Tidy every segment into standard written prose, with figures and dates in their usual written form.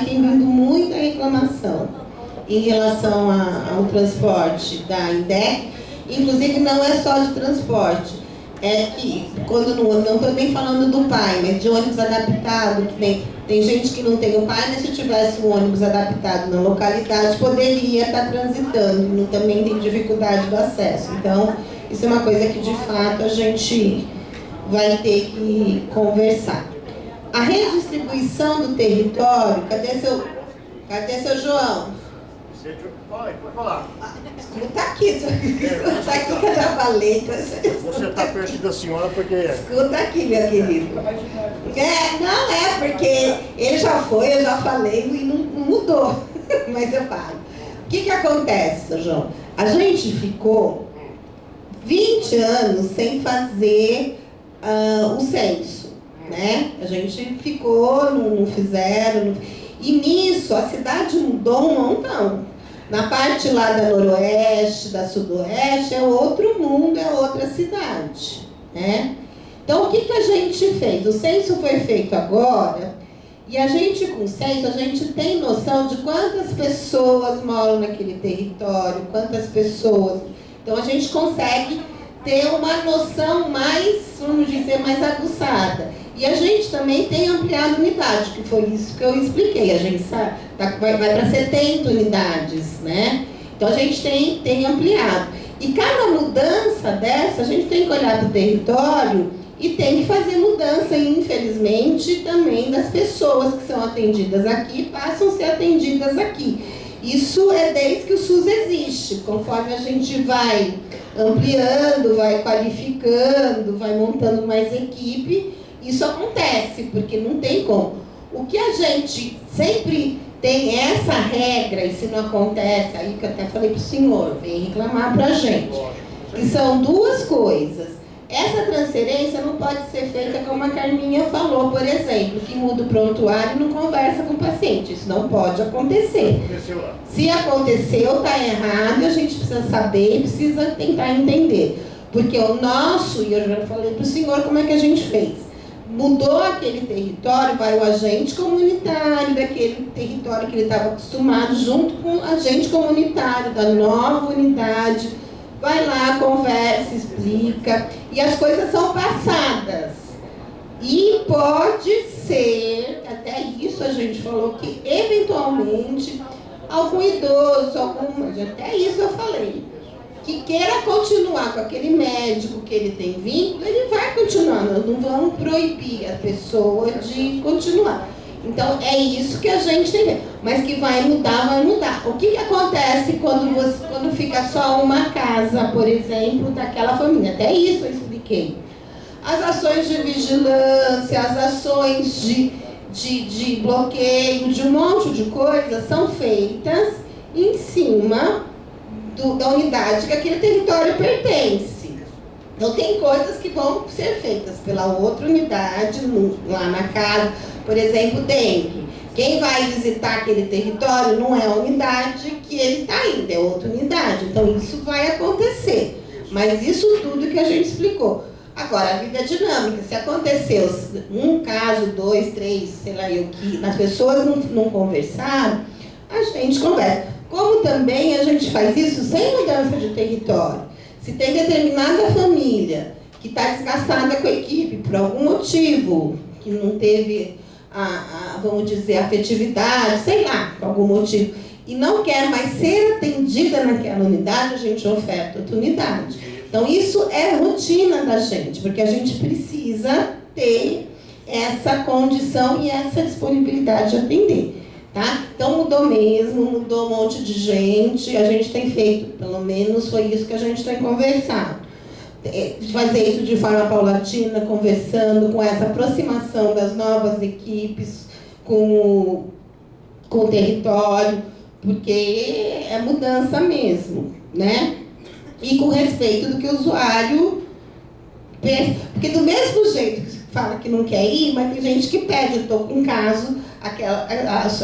tem vindo muita reclamação em relação ao transporte da INDEC, inclusive não é só de transporte, é que, quando não estou nem falando do pai, mas de ônibus adaptado, que tem gente que não tem o pai, mas se tivesse um ônibus adaptado na localidade, poderia estar transitando, não, também tem dificuldade do acesso. Então, isso é uma coisa que, de fato, a gente vai ter que conversar. A redistribuição do território, cadê seu João? Pode falar. Escuta aqui, escuta aqui que eu já falei. Você está perto da senhora porque... Escuta aqui, meu querido. Não é porque ele já foi, eu já falei e não mudou. Mas eu falo. O que acontece, seu João? A gente ficou 20 anos sem fazer o censo, né? A gente ficou, não fizeram. E nisso, a cidade mudou um montão. Na parte lá da noroeste, da sudoeste, é outro mundo, é outra cidade, né? Então, o que a gente fez? O censo foi feito agora, e a gente, com o censo, a gente tem noção de quantas pessoas moram naquele território, quantas pessoas... Então, a gente consegue ter uma noção mais, vamos dizer, mais aguçada. E a gente também tem ampliado unidade, que foi isso que eu expliquei. A gente sabe, vai para 70 unidades, né? Então a gente tem ampliado. E cada mudança dessa, a gente tem que olhar para o território e tem que fazer mudança, infelizmente, também das pessoas que são atendidas aqui, passam a ser atendidas aqui. Isso é desde que o SUS existe, conforme a gente vai ampliando, vai qualificando, vai montando mais equipe. Isso acontece, porque não tem como. O que a gente sempre tem essa regra, e se não acontece, aí que eu até falei para o senhor, vem reclamar para a gente, que são duas coisas. Essa transferência não pode ser feita como a Carminha falou, por exemplo, que muda o prontuário e não conversa com o paciente. Isso não pode acontecer. Se aconteceu, está errado, e a gente precisa saber e precisa tentar entender. Porque o nosso, e eu já falei para o senhor como é que a gente fez. Mudou aquele território, vai o agente comunitário daquele território que ele estava acostumado, junto com o agente comunitário da nova unidade, vai lá, conversa, explica, e as coisas são passadas. E pode ser, até isso a gente falou, que eventualmente algum idoso, até isso eu falei, que queira continuar com aquele médico que ele tem vínculo, ele vai continuar, nós não vamos proibir a pessoa de continuar. Então, é isso que a gente tem que ver. Mas que vai mudar. O que acontece quando fica só uma casa, por exemplo, daquela família? Até isso eu expliquei. As ações de vigilância, as ações de bloqueio, de um monte de coisas são feitas em cima da unidade que aquele território pertence. Então tem coisas que vão ser feitas pela outra unidade, lá na casa, por exemplo, dengue. Quem vai visitar aquele território não é a unidade que ele está indo, é outra unidade. Então isso vai acontecer. Mas isso tudo que a gente explicou. Agora, a vida é dinâmica. Se aconteceu um caso, 2, 3, sei lá eu que, as pessoas não conversaram, a gente conversa. Como também a gente faz isso sem mudança de território. Se tem determinada família que está desgastada com a equipe por algum motivo, que não teve, vamos dizer, afetividade, sei lá, por algum motivo, e não quer mais ser atendida naquela unidade, a gente oferta outra unidade. Então isso é rotina da gente, porque a gente precisa ter essa condição e essa disponibilidade de atender. Tá? Então mudou mesmo, mudou um monte de gente, a gente tem feito, pelo menos foi isso que a gente tem conversado. Fazer isso de forma paulatina, conversando com essa aproximação das novas equipes com o território, porque é mudança mesmo, né? E com respeito do que o usuário pensa. Porque do mesmo jeito que fala que não quer ir, mas tem gente que pede, eu estou com um caso,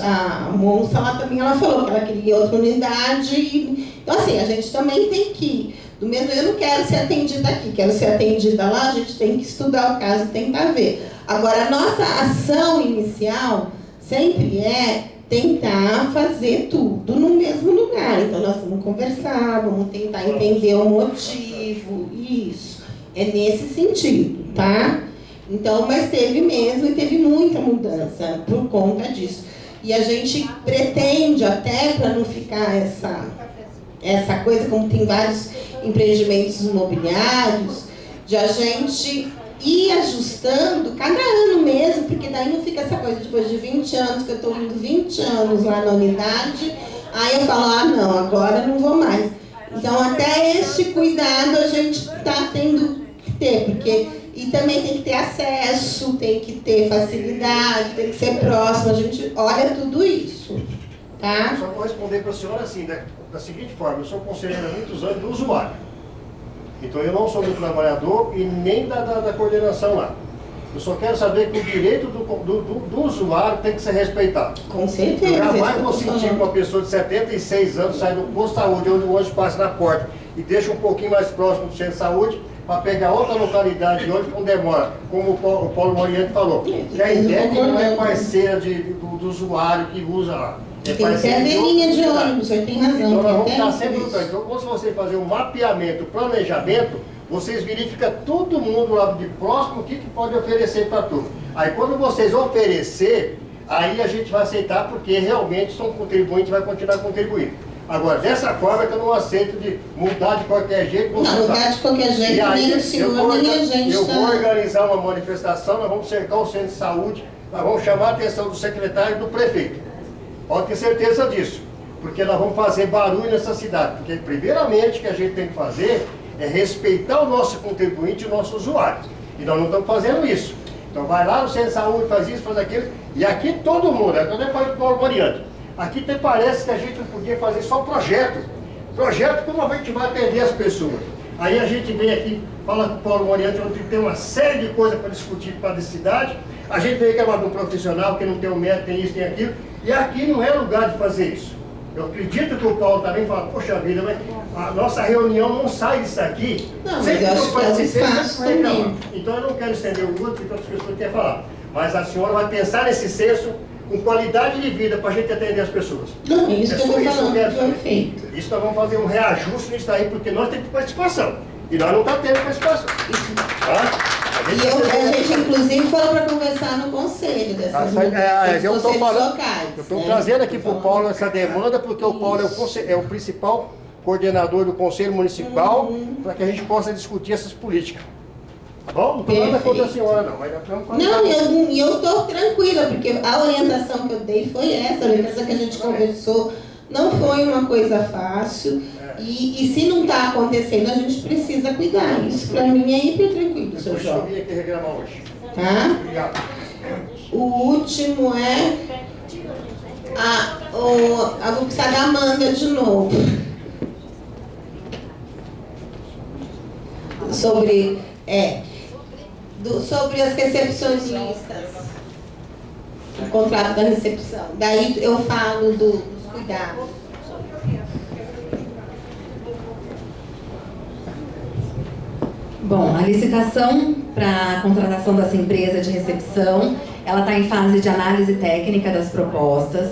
a moça lá também, ela falou que ela queria outra unidade. Então assim, a gente também tem que ir. Do mesmo, eu não quero ser atendida aqui, quero ser atendida lá, a gente tem que estudar o caso, tentar ver. Agora, a nossa ação inicial sempre é tentar fazer tudo no mesmo lugar. Então nós vamos conversar, vamos tentar entender o motivo, isso. É nesse sentido, tá? Então, mas teve mesmo e teve muita mudança por conta disso. E a gente pretende até, para não ficar essa coisa, como tem vários empreendimentos imobiliários, de a gente ir ajustando cada ano mesmo, porque daí não fica essa coisa, depois de 20 anos, que eu estou indo 20 anos lá na unidade, aí eu falo, ah não, agora não vou mais. Então até esse cuidado a gente está tendo que ter, porque, e também tem que ter acesso, tem que ter facilidade, tem que ser próximo, a gente olha tudo isso, tá? Eu só vou responder para a senhora assim, da seguinte forma, eu sou conselheiro há muitos anos do usuário. Então eu não sou do trabalhador e nem da coordenação lá. Eu só quero saber que o direito do usuário tem que ser respeitado. Com certeza. Eu jamais vou sentir que uma pessoa de 76 anos sai do posto de saúde, onde o ônibus passa na porta, e deixa um pouquinho mais próximo do centro de saúde, para pegar outra localidade de ônibus, não demora, como o Paulo Moriente falou. E a ideia não é parceira do usuário que usa lá. Tem que ter a velhinha de ônibus, você tem razão. Então nós vamos estar sempre lutando. Então, quando você fazer um mapeamento, planejamento, vocês verificam todo mundo lá de próximo o que pode oferecer para tudo. Aí quando vocês oferecer, aí a gente vai aceitar, porque realmente são contribuintes e vai continuar contribuindo. Agora, dessa forma que eu não aceito de mudar de qualquer jeito. Não, mudar de qualquer jeito, e aí, nem o senhor, nem a gente. Eu vou organizar uma manifestação, nós vamos cercar o centro de saúde, nós vamos chamar a atenção do secretário e do prefeito. Pode ter certeza disso, porque nós vamos fazer barulho nessa cidade. Porque, primeiramente, o que a gente tem que fazer é respeitar o nosso contribuinte e o nosso usuário. E nós não estamos fazendo isso. Então, vai lá no centro de saúde, faz isso, faz aquilo. E aqui todo mundo, eu também falei para o Paulo Moriante, aqui até parece que a gente não podia fazer só projeto. Projeto como a gente vai atender as pessoas. Aí a gente vem aqui, fala com o Paulo Moriante, onde tem uma série de coisas para discutir para a cidade. A gente vem aqui de um profissional que não tem um médico, tem isso, tem aquilo. E aqui não é lugar de fazer isso. Eu acredito que o Paulo também fala, poxa vida, mas a nossa reunião não sai disso aqui. Não, mas eu acho que é um espaço também. Então eu não quero estender o grupo, porque outras pessoas querem falar. Mas a senhora vai pensar nesse senso com qualidade de vida para a gente atender as pessoas. Não, é isso que eu estou falando, perfeito. Isso nós vamos fazer um reajuste nisso aí, porque nós temos participação. E nós não estamos tendo participação. Tá? E a gente, inclusive, falou para conversar no conselho dessas eu estou falando, locais. eu estou trazendo aqui para o Paulo essa demanda, porque o Paulo é o principal coordenador do Conselho Municipal, para que a gente possa discutir essas políticas. Tá bom? Não estou nada contra a senhora, não. Mas não, eu estou tranquila, porque a orientação que eu dei foi essa, a orientação que a gente conversou. Não foi uma coisa fácil. E se não está acontecendo, a gente precisa cuidar. Isso para mim é hiper tranquilo, seu João. Eu vim aqui reclamar hoje. Tá? Obrigado. O último é... eu vou precisar da Amanda de novo. Sobre as recepcionistas. O contrato da recepção. Daí eu falo dos cuidados. Bom, a licitação para a contratação dessa empresa de recepção, ela está em fase de análise técnica das propostas.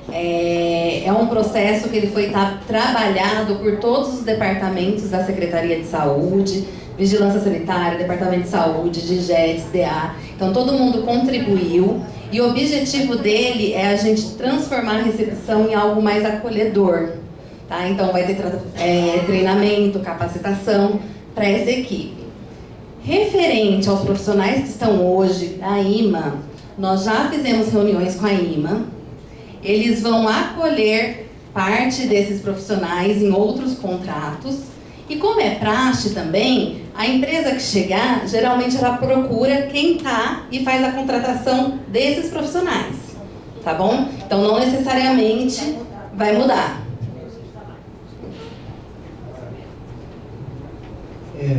É um processo que ele foi trabalhado por todos os departamentos da Secretaria de Saúde, Vigilância Sanitária, Departamento de Saúde, DGETS, DA. Então todo mundo contribuiu e o objetivo dele é a gente transformar a recepção em algo mais acolhedor. Tá? Então vai ter treinamento, capacitação para essa equipe. Referente aos profissionais que estão hoje da IMA, nós já fizemos reuniões com a IMA, eles vão acolher parte desses profissionais em outros contratos, e como é praxe também, a empresa que chegar, geralmente ela procura quem está e faz a contratação desses profissionais, tá bom? Então não necessariamente vai mudar.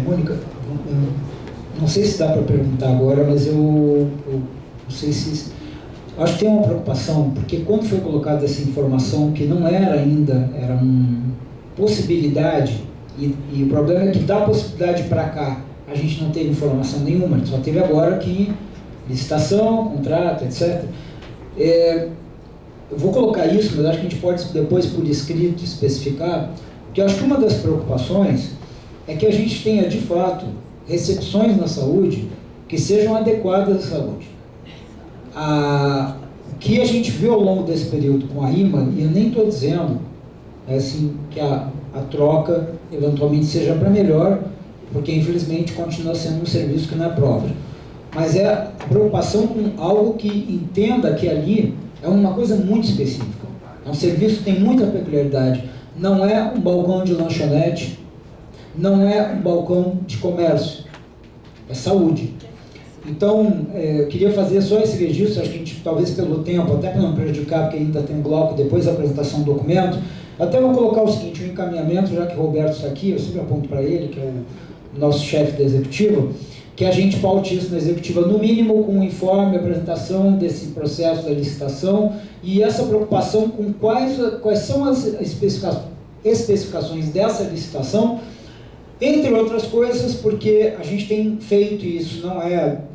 Mônica, eu não sei se dá para perguntar agora, mas eu não sei se... Acho que tem uma preocupação, porque quando foi colocada essa informação, que não era ainda, era uma possibilidade, e o problema é que da possibilidade para cá, a gente não teve informação nenhuma, só teve agora que licitação, contrato, etc. eu vou colocar isso, mas acho que a gente pode depois por escrito especificar, porque eu acho que uma das preocupações é que a gente tenha, de fato, recepções na saúde que sejam adequadas à saúde. O que a gente viu ao longo desse período com a IMA, e eu nem estou dizendo assim, que a troca eventualmente seja para melhor, porque infelizmente continua sendo um serviço que não é próprio. Mas é a preocupação com algo que entenda que ali é uma coisa muito específica. É um serviço que tem muita peculiaridade. Não é um balcão de lanchonete, não é um balcão de comércio, é saúde. Então, eu queria fazer só esse registro, acho que a gente, talvez pelo tempo, até para não prejudicar, porque ainda tem um bloco depois da apresentação do documento, até vou colocar o seguinte, um encaminhamento, já que o Roberto está aqui, eu sempre aponto para ele, que é o nosso chefe da executiva, que a gente paute isso na executiva, no mínimo com um informe, apresentação desse processo da licitação e essa preocupação com quais são as especificações dessa licitação, entre outras coisas, porque a gente tem feito isso,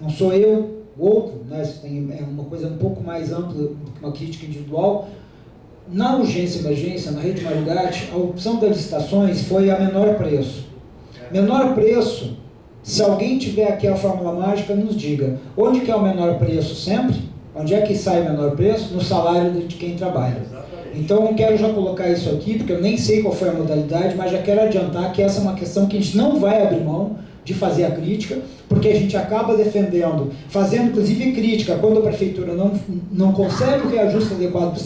não sou eu, o outro, né? Isso é uma coisa um pouco mais ampla, uma crítica individual. Na urgência e emergência, na rede Marigatti, a opção das licitações foi a menor preço. Menor preço, se alguém tiver aqui a fórmula mágica, nos diga, onde que é o menor preço sempre? Onde é que sai o menor preço? No salário de quem trabalha. Então, eu quero já colocar isso aqui, porque eu nem sei qual foi a modalidade, mas já quero adiantar que essa é uma questão que a gente não vai abrir mão de fazer a crítica, porque a gente acaba defendendo, fazendo inclusive crítica, quando a prefeitura não consegue o reajuste adequado para os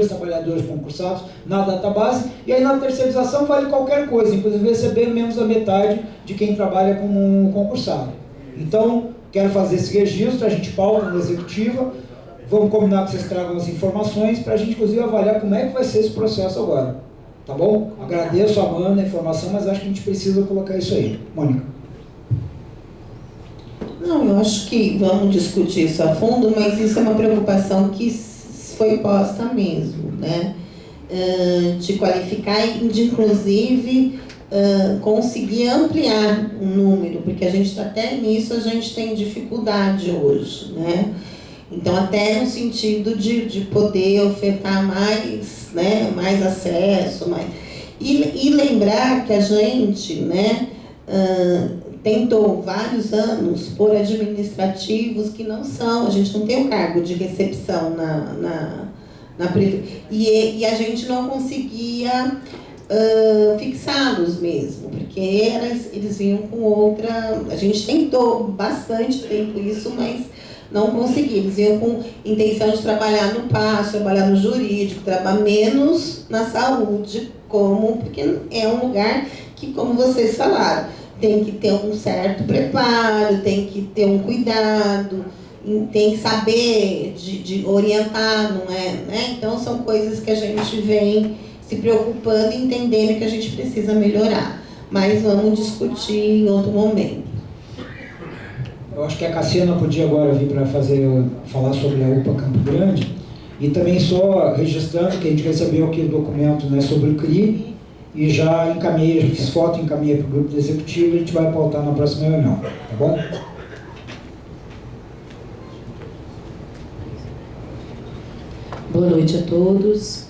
trabalhadores concursados na database, e aí na terceirização vale qualquer coisa, inclusive receber menos da metade de quem trabalha como concursado. Então, quero fazer esse registro, a gente pauta na executiva, vamos combinar que vocês tragam as informações para a gente, inclusive, avaliar como é que vai ser esse processo agora. Tá bom? Agradeço a Amanda, a informação, mas acho que a gente precisa colocar isso aí. Mônica. Não, eu acho que vamos discutir isso a fundo, mas isso é uma preocupação que foi posta mesmo, né? De qualificar e de, inclusive, conseguir ampliar o número, porque a gente, até nisso, a gente tem dificuldade hoje, né? Então, até no sentido de poder ofertar mais, né, mais acesso, e lembrar que a gente, né, tentou vários anos por administrativos que não são, a gente não tem o cargo de recepção na prefeitura, e a gente não conseguia fixá-los mesmo, porque eles vinham com outra, a gente tentou bastante tempo isso, mas não consegui. Eles iam com intenção de trabalhar no passo, trabalhar no jurídico, trabalhar menos na saúde, porque é um lugar que, como vocês falaram, tem que ter um certo preparo, tem que ter um cuidado, tem que saber de orientar, não é? Né? Então, são coisas que a gente vem se preocupando e entendendo que a gente precisa melhorar. Mas vamos discutir em outro momento. Eu acho que a Cassiana podia agora vir para falar sobre a UPA Campo Grande, e também só registrando que a gente recebeu aqui o documento, né, sobre o CRI, e já fiz foto e encaminhei para o grupo executivo, e a gente vai pautar na próxima reunião, tá bom? Boa noite a todos.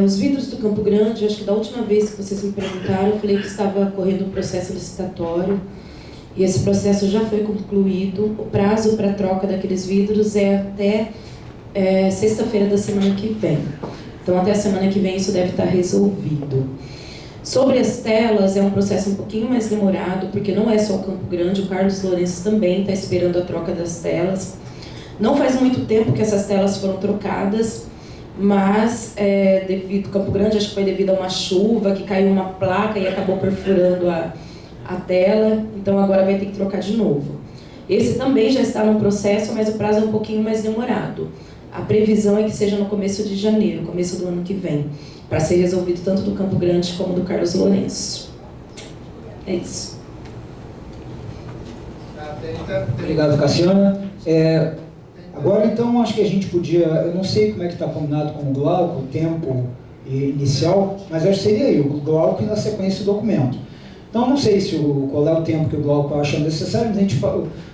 Os vidros do Campo Grande, acho que da última vez que vocês me perguntaram, eu falei que estava correndo um processo licitatório, e esse processo já foi concluído. O prazo para a troca daqueles vidros é até sexta-feira da semana que vem. Então, até a semana que vem isso deve estar resolvido. Sobre as telas, é um processo um pouquinho mais demorado, porque não é só o Campo Grande, o Carlos Lourenço também está esperando a troca das telas. Não faz muito tempo que essas telas foram trocadas, mas devido ao Campo Grande, acho que foi devido a uma chuva, que caiu uma placa e acabou perfurando a tela, então agora vai ter que trocar de novo. Esse também já está no processo, mas o prazo é um pouquinho mais demorado. A previsão é que seja no começo de janeiro, começo do ano que vem, para ser resolvido tanto do Campo Grande como do Carlos Lourenço. É isso. Obrigado, Cassiana. Agora, então, acho que a gente podia, eu não sei como é que está combinado com o Glauco, o tempo inicial, mas acho que seria aí, o Glauco e na sequência o documento. Então, não sei qual é o tempo que o Glauco acha necessário, mas a gente,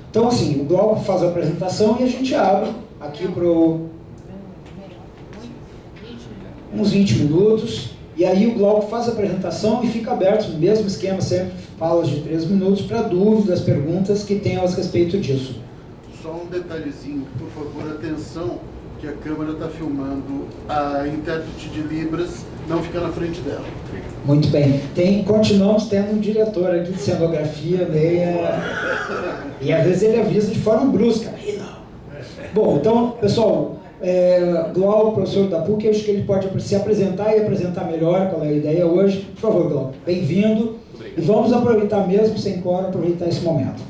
então, assim, o Glauco faz a apresentação e a gente abre aqui para o... uns 20 minutos, e aí o Glauco faz a apresentação e fica aberto no mesmo esquema, sempre falas de 3 minutos, para dúvidas, perguntas que tenham a respeito disso. Só um detalhezinho, por favor, atenção, que a câmera está filmando a intérprete de Libras, não fica na frente dela. Muito bem. Continuamos tendo um diretor aqui de cenografia, e às vezes ele avisa de forma brusca. Bom, então, pessoal, Glauco, professor da PUC, acho que ele pode se apresentar e apresentar melhor qual é a ideia hoje. Por favor, Glauco, bem-vindo. E vamos aproveitar mesmo, sem coro, aproveitar esse momento.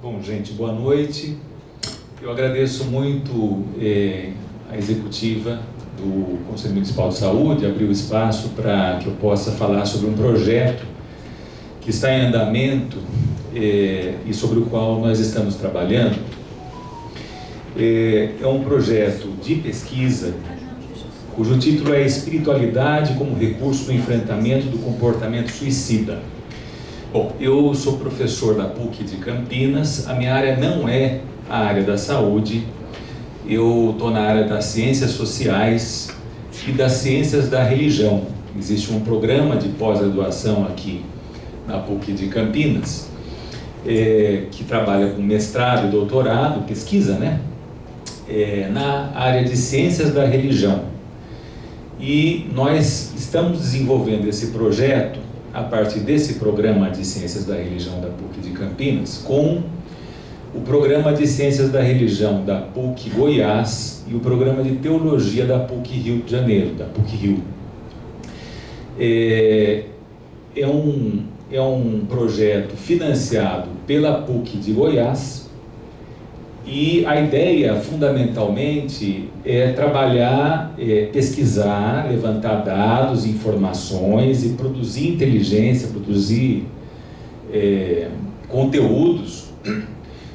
Bom, gente, boa noite. Eu agradeço muito a executiva do Conselho Municipal de Saúde, abriu espaço para que eu possa falar sobre um projeto que está em andamento e sobre o qual nós estamos trabalhando. É um projeto de pesquisa cujo título é Espiritualidade como recurso no enfrentamento do comportamento suicida. Bom, eu sou professor da PUC de Campinas, a minha área não é a área da saúde, eu estou na área das ciências sociais e das ciências da religião. Existe um programa de pós-graduação aqui na PUC de Campinas, que trabalha com mestrado e doutorado, pesquisa, né? Na área de ciências da religião. E nós estamos desenvolvendo esse projeto a partir desse programa de ciências da religião da PUC de Campinas, com o programa de ciências da religião da PUC Goiás e o programa de teologia da PUC Rio de Janeiro, da PUC Rio. É um projeto financiado pela PUC de Goiás e a ideia fundamentalmente é trabalhar, pesquisar, levantar dados, informações e produzir inteligência, produzir conteúdos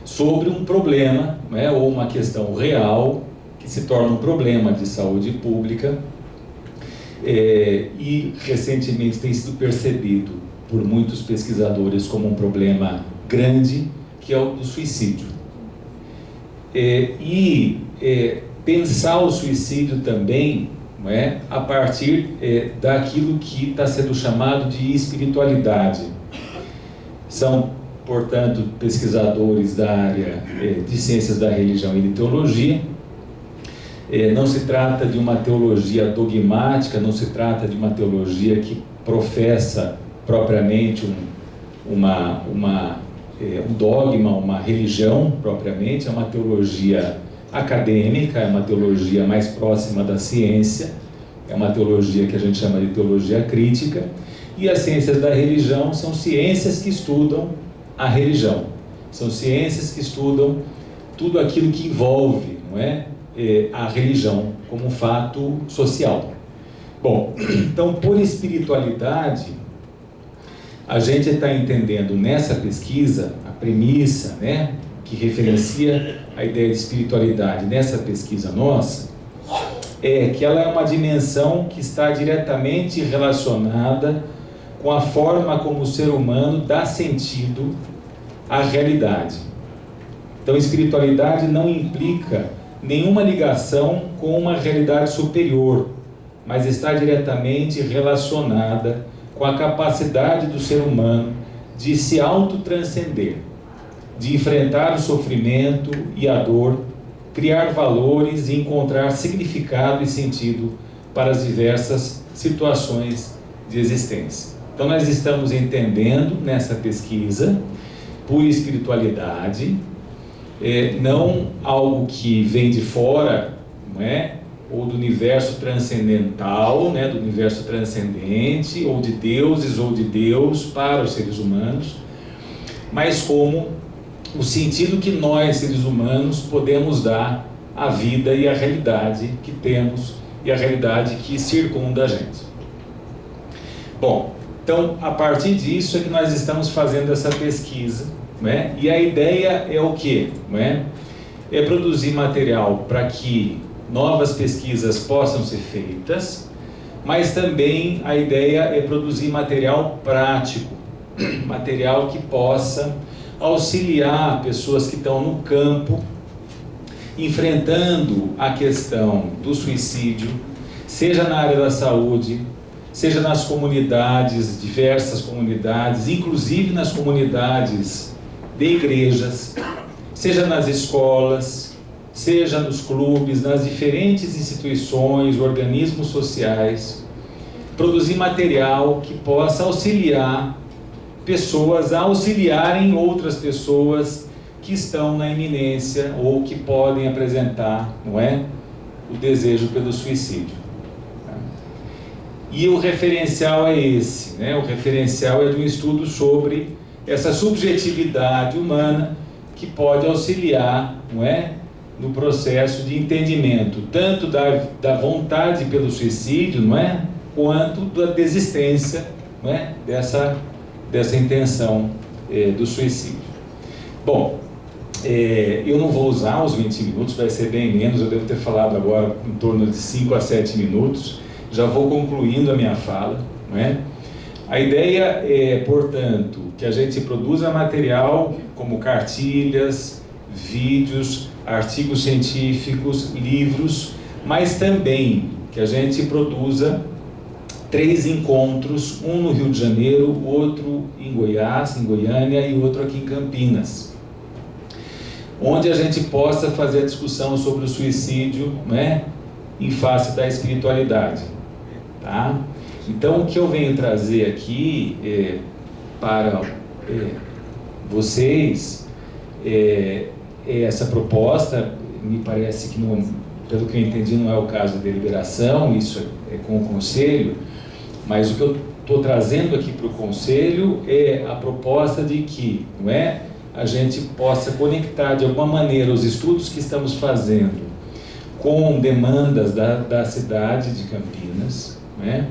sobre um problema, né, ou uma questão real que se torna um problema de saúde pública e recentemente tem sido percebido por muitos pesquisadores como um problema grande, que é o do suicídio. Pensar o suicídio também, não é, a partir daquilo que está sendo chamado de espiritualidade. São, portanto, pesquisadores da área de ciências da religião e de teologia. Não se trata de uma teologia dogmática, não se trata de uma teologia que professa propriamente um dogma, uma religião propriamente, é uma teologia acadêmica, é uma teologia mais próxima da ciência, é uma teologia que a gente chama de teologia crítica, e as ciências da religião são ciências que estudam a religião, são ciências que estudam tudo aquilo que envolve, não é, a religião como um fato social. Bom, então, por espiritualidade, a gente está entendendo nessa pesquisa, a premissa, né, que referencia a ideia de espiritualidade nessa pesquisa nossa, é que ela é uma dimensão que está diretamente relacionada com a forma como o ser humano dá sentido à realidade. Então, espiritualidade não implica nenhuma ligação com uma realidade superior, mas está diretamente relacionada com a capacidade do ser humano de se autotranscender, de enfrentar o sofrimento e a dor, criar valores e encontrar significado e sentido para as diversas situações de existência. Então, nós estamos entendendo nessa pesquisa, por espiritualidade, não algo que vem de fora, não é? Ou do universo transcendental, né, do universo transcendente, ou de deuses ou de Deus para os seres humanos, mas como o sentido que nós, seres humanos, podemos dar à vida e à realidade que temos e à realidade que circunda a gente. Bom, então, a partir disso é que nós estamos fazendo essa pesquisa, né? E a ideia é o quê? Né? É produzir material para que novas pesquisas possam ser feitas, mas também a ideia é produzir material prático, material que possa auxiliar pessoas que estão no campo enfrentando a questão do suicídio, seja na área da saúde, seja nas comunidades, diversas comunidades, inclusive nas comunidades de igrejas, seja nas escolas, seja nos clubes, nas diferentes instituições, organismos sociais, produzir material que possa auxiliar pessoas a auxiliarem outras pessoas que estão na iminência ou que podem apresentar, não é, o desejo pelo suicídio. E o referencial é esse, né? O referencial é de um estudo sobre essa subjetividade humana que pode auxiliar, não é, no processo de entendimento tanto da vontade pelo suicídio, não é, quanto da desistência, não é, dessa intenção do suicídio. Bom, eu não vou usar os 20 minutos, vai ser bem menos, eu devo ter falado agora em torno de 5 a 7 minutos, já vou concluindo a minha fala, não é? A ideia é, portanto, que a gente produza material como cartilhas, vídeos, artigos científicos, livros, mas também que a gente produza 3 encontros, um no Rio de Janeiro, outro em Goiás, em Goiânia, e outro aqui em Campinas, onde a gente possa fazer a discussão sobre o suicídio, né, em face da espiritualidade, tá? Então, o que eu venho trazer aqui para vocês é essa proposta. Me parece que, pelo que eu entendi, não é o caso da deliberação, isso é com o Conselho, mas o que eu estou trazendo aqui para o Conselho é a proposta de que, não é, a gente possa conectar de alguma maneira os estudos que estamos fazendo com demandas da cidade de Campinas, não é?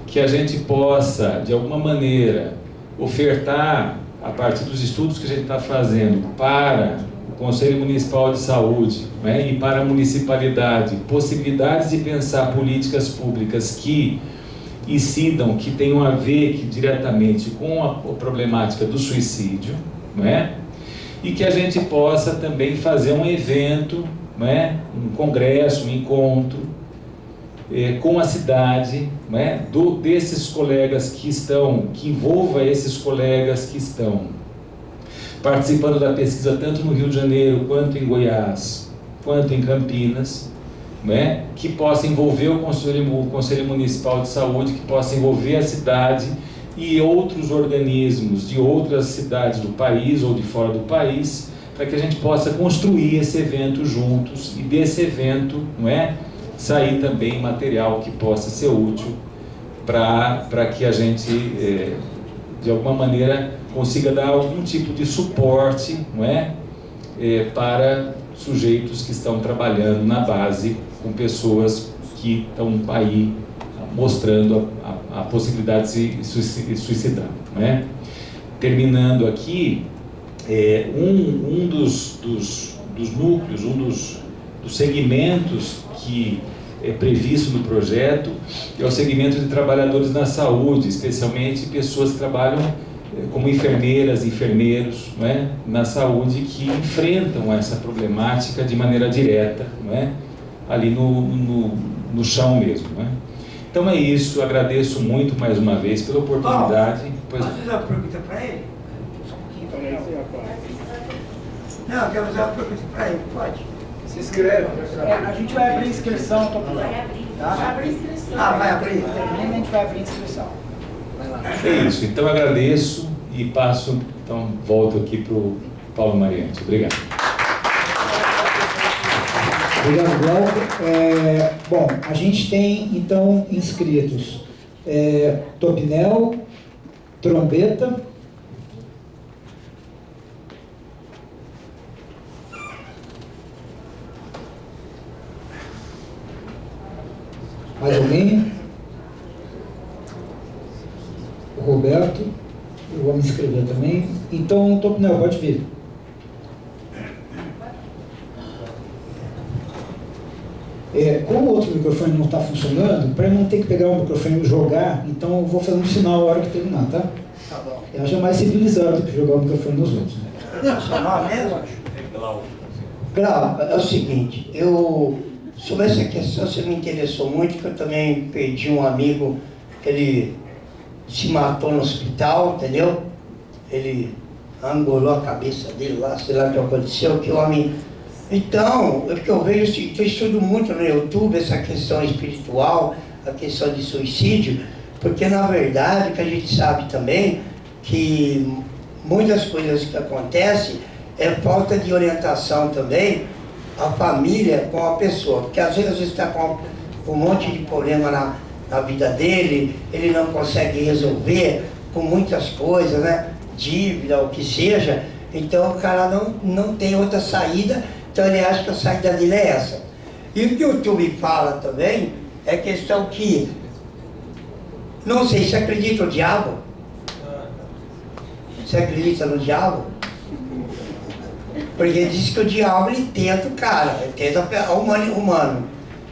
Que a gente possa, de alguma maneira, ofertar, a partir dos estudos que a gente está fazendo para o Conselho Municipal de Saúde, né, e para a municipalidade, possibilidades de pensar políticas públicas que incidam, que tenham a ver diretamente com a problemática do suicídio, não é? E que a gente possa também fazer um evento, não é? Um congresso, um encontro com a cidade, não é? Desses colegas que envolva esses colegas que estão participando da pesquisa tanto no Rio de Janeiro, quanto em Goiás, quanto em Campinas, né, que possa envolver o Conselho Municipal de Saúde, que possa envolver a cidade e outros organismos de outras cidades do país ou de fora do país, para que a gente possa construir esse evento juntos e desse evento, não é, sair também material que possa ser útil para que a gente, de alguma maneira, consiga dar algum tipo de suporte, não é, para sujeitos que estão trabalhando na base com pessoas que estão aí mostrando a possibilidade de se suicidar, não é? Terminando aqui, um dos núcleos, dos segmentos que é previsto no projeto é o segmento de trabalhadores na saúde, especialmente pessoas que trabalham como enfermeiras, enfermeiros, não é, na saúde, que enfrentam essa problemática de maneira direta, não é, ali no chão mesmo, não é? Então é isso, agradeço muito mais uma vez pela oportunidade. Posso fazer uma pergunta para ele? Só um pouquinho. Não, eu quero fazer uma pergunta para ele, pode? Se inscreve. A gente vai abrir inscrição, Vai abrir. Tá? Vai abrir inscrição. Ah, vai abrir? Termina, a gente vai abrir inscrição. Vai lá. É isso, então eu agradeço e passo, então volto aqui para o Paulo Mariante. Obrigado. Obrigado, Glauco. Bom, a gente tem então inscritos Topinel, Trombeta, mais alguém? O Roberto, eu vou me inscrever também. Então, Topinel, pode vir. Como o outro microfone não está funcionando, para eu não ter que pegar o microfone e jogar, então eu vou fazer um sinal a hora que terminar, tá? Tá bom. Eu acho mais civilizado do que jogar o microfone nos outros. Né? Seu nome mesmo? Grau, é o seguinte, sobre essa questão você me interessou muito, porque eu também perdi um amigo que ele se matou no hospital, entendeu? Ele angolou a cabeça dele lá, sei lá o que aconteceu, que o homem... Então, o que eu vejo é o seguinte, eu estudo muito no YouTube essa questão espiritual, a questão de suicídio, porque na verdade, o que a gente sabe também, que muitas coisas que acontecem é falta de orientação também, a família com a pessoa, porque às vezes está com um monte de problema na vida dele, ele não consegue resolver com muitas coisas, né? Dívida, o que seja, então o cara não tem outra saída, então ele acha que a saída dele é essa. E o que o YouTube fala também é questão que, não sei, você acredita no diabo? Você acredita no diabo? Porque diz que o diabo ele tenta o cara, ele tenta o humano.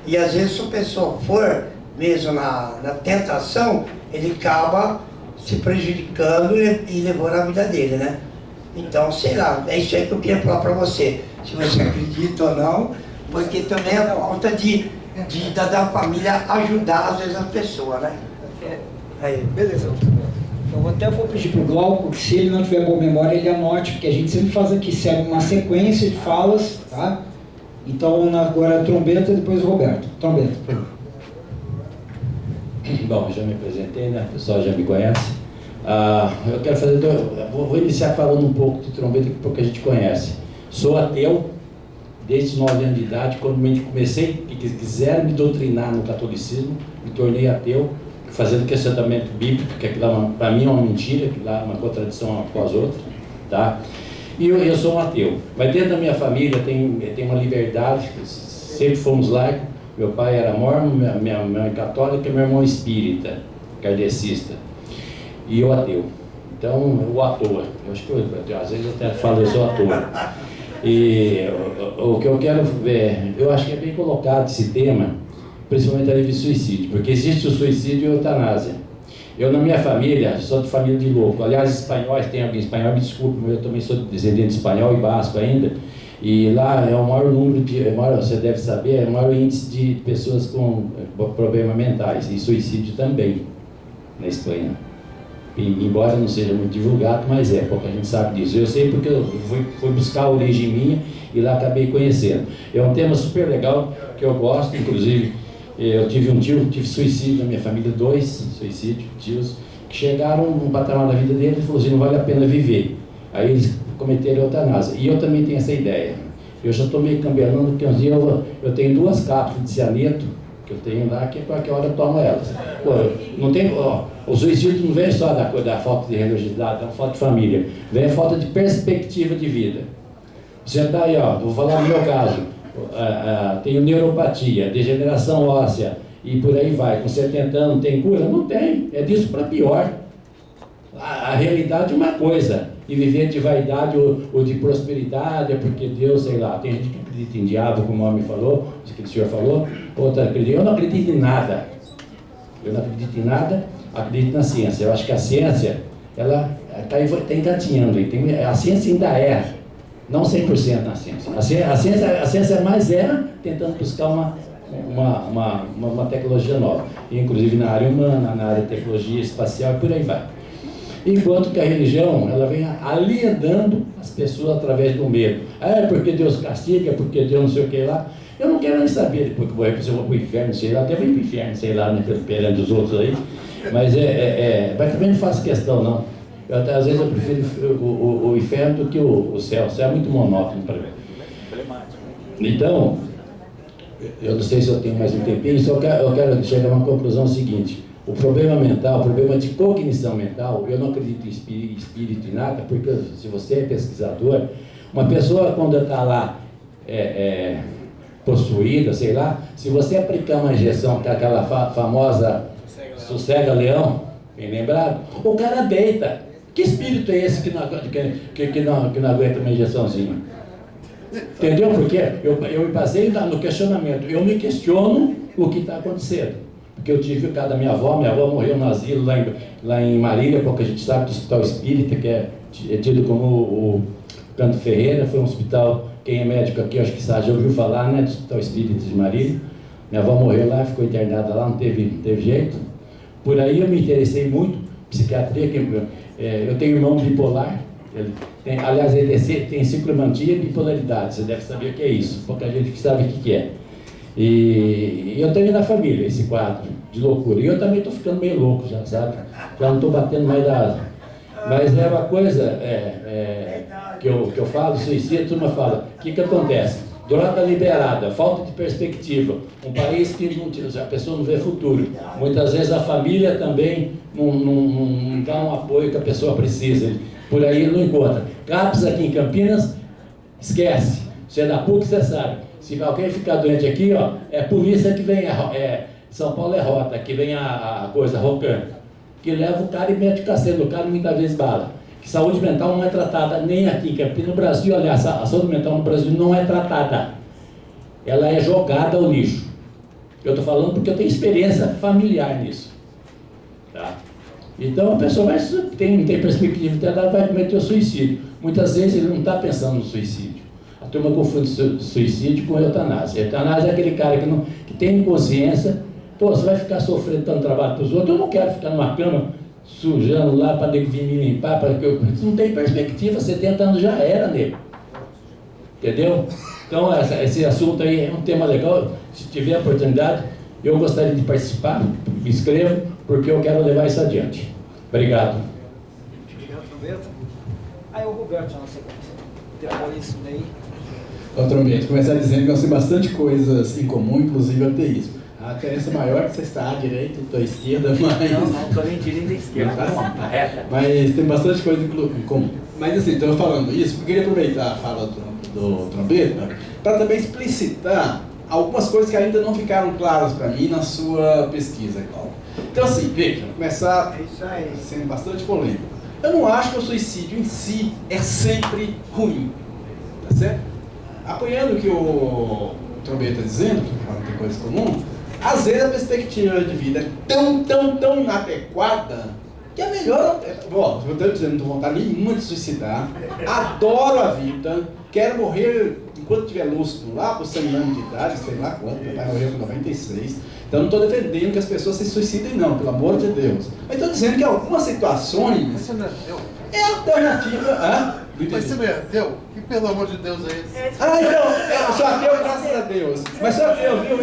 E às vezes se a pessoa for mesmo na tentação, ele acaba se prejudicando e levando a vida dele, né? Então, sei lá, é isso aí que eu queria falar para você, se você acredita ou não, porque também é a falta da família ajudar às vezes a pessoa, né? Aí. Beleza. Eu até vou pedir para o Glauco que, se ele não tiver boa memória, ele anote, porque a gente sempre faz aqui, segue uma sequência de falas, tá? Então, agora a trombeta e depois o Roberto. Trombeta. Bom, já me apresentei, né? O pessoal já me conhece. Eu quero fazer... Vou iniciar falando um pouco de trombeta, que pouco a gente conhece. Sou ateu desde 9 anos de idade. Quando comecei, que quiseram me doutrinar no catolicismo, me tornei ateu, fazendo questionamento bíblico, que aquilo para mim é uma mentira, que lá é uma contradição após outra, tá? E eu sou um ateu. Mas dentro da minha família tem uma liberdade, sempre fomos laicos. Meu pai era mormon, minha mãe católica, meu irmão espírita, kardecista. E eu ateu. Então, eu à toa. Eu acho que às vezes eu até falo, eu sou à toa. E o que eu quero ver, eu acho que é bem colocado esse tema, principalmente a nível de suicídio, porque existe o suicídio e a eutanásia. Eu, na minha família, sou de família de louco. Aliás, espanhóis, tem alguém espanhol, me desculpe, mas eu também sou descendente de espanhol e basco ainda. E lá é o maior número você deve saber, é o maior índice de pessoas com problemas mentais e suicídio também na Espanha. Embora não seja muito divulgado, mas pouca gente sabe disso. Eu sei porque eu fui buscar a origem minha e lá acabei conhecendo. É um tema super legal que eu gosto, inclusive eu tive um tio, tive suicídio na minha família, 2 suicídios, tios, que chegaram num patamar da vida deles e falaram assim, não vale a pena viver. Aí eles cometeram eutanásia. E eu também tenho essa ideia. Eu já estou meio cambiando, porque uns dias eu tenho 2 cápsulas de cianeto, que eu tenho lá, que é qualquer hora eu tomo elas. Pô, não tem, o suicídio não vem só da falta de religiosidade, da falta de família, vem a falta de perspectiva de vida. Você está aí, vou falar no meu caso, tenho neuropatia, degeneração óssea, e por aí vai, com 70 anos tem cura? Não tem, é disso para pior. A realidade é uma coisa, e viver de vaidade ou de prosperidade é porque Deus, sei lá, tem gente que acredita em diabo, como o homem falou, que o senhor falou, outra acredita. Eu não acredito em nada. Eu não acredito em nada, acredito na ciência. Eu acho que a ciência, ela está engatinhando. A ciência ainda não 100% na ciência. A ciência mais tentando buscar uma tecnologia nova, inclusive na área humana, na área de tecnologia espacial e por aí vai. Enquanto que a religião, ela vem alienando as pessoas através do medo. Porque Deus castiga, porque Deus não sei o que lá. Eu não quero nem saber depois que eu morrer, se eu vou para o inferno, sei lá, até vou para o inferno, sei lá, né, perante os outros aí. Mas mas também não faço questão, não. Às vezes eu prefiro o inferno do que o céu. O céu é muito monótono para mim. Então, eu não sei se eu tenho mais um tempinho, só eu quero chegar a uma conclusão seguinte. O problema mental, o problema de cognição mental, eu não acredito em espírito e nada, porque se você é pesquisador, uma pessoa quando está lá possuída, sei lá, se você aplicar uma injeção, que é aquela famosa sossega-leão, bem lembrado, o cara deita. Que espírito é esse que não aguenta uma injeçãozinha? Entendeu? Porque eu me basei no questionamento, eu me questiono o que está acontecendo. Porque eu tive o caso da minha avó morreu no asilo lá em Marília, porque a gente sabe do Hospital Espírita, que é tido como o Canto Ferreira, foi um hospital quem é médico aqui, acho que sabe, já ouviu falar, né, do Hospital Espírita de Marília. Minha avó morreu lá, ficou internada lá, não teve jeito. Por aí eu me interessei muito, psiquiatria, eu tenho irmão bipolar, aliás, ele tem ciclomantia e bipolaridade, você deve saber o que é isso, pouca gente que sabe o que é. E eu tenho na família esse quadro de loucura, e eu também estou ficando meio louco já, sabe? Já não estou batendo mais da asa. Mas é uma coisa que eu falo, suicídio, a turma fala, o que acontece? Droga liberada, falta de perspectiva, um país que a pessoa não vê futuro. Muitas vezes a família também não dá um apoio que a pessoa precisa, por aí ele não encontra. CAPES aqui em Campinas, esquece, você é da PUC, você sabe. Se alguém ficar doente aqui, ó, é polícia que vem, São Paulo é rota, que vem a coisa rocando, que leva o cara e mete o cacete do cara e muitas vezes bala. Que saúde mental não é tratada nem aqui em Campinas, no Brasil, aliás, a saúde mental no Brasil não é tratada. Ela é jogada ao lixo. Eu estou falando porque eu tenho experiência familiar nisso. Tá? Então a pessoa não tem perspectiva de idade, vai cometer o suicídio. Muitas vezes ele não está pensando no suicídio. A turma confunde suicídio com eutanásia. Eutanásia é aquele cara que tem consciência, pô, você vai ficar sofrendo tanto trabalho para os outros, eu não quero ficar numa cama sujando lá para vir me limpar, não tem perspectiva, 70 anos já era, nego. Entendeu? Então esse assunto aí é um tema legal, se tiver oportunidade, eu gostaria de participar, me inscrevo, porque eu quero levar isso adiante. Obrigado. Obrigado, Roberto. Aí o Roberto na sequência. Depois isso daí. Doutor Mendes, começar dizendo que nós temos bastante coisas em comum, inclusive o ateísmo. A diferença maior é que você está à direita, eu estou à esquerda, mas... Não, estou nem direita nem esquerda. Mas tem bastante coisa em comum. Mas assim, estou falando isso porque eu queria aproveitar a fala do Trombeta para também explicitar algumas coisas que ainda não ficaram claras para mim na sua pesquisa, Cláudio. Então assim, veja, vou começar sendo bastante polêmico. Eu não acho que o suicídio em si é sempre ruim, tá certo? Apoiando o que o Trombeta está dizendo, que não tem coisas comuns, às vezes a perspectiva de vida é tão inadequada que é melhor. Bom, eu estou dizendo, não tenho vontade nenhuma de suicidar, adoro a vida, quero morrer enquanto tiver lúcido lá por 100 anos de idade, sei lá quanto, meu pai morreu com 96. Então não estou defendendo que as pessoas se suicidem, não, pelo amor de Deus. Mas estou dizendo que em algumas situações Você não é teu? é alternativa. Mas você não é teu? Que pelo amor de Deus é esse? Então, eu sou ateu, graças a Deus. Mas sou ateu, viu?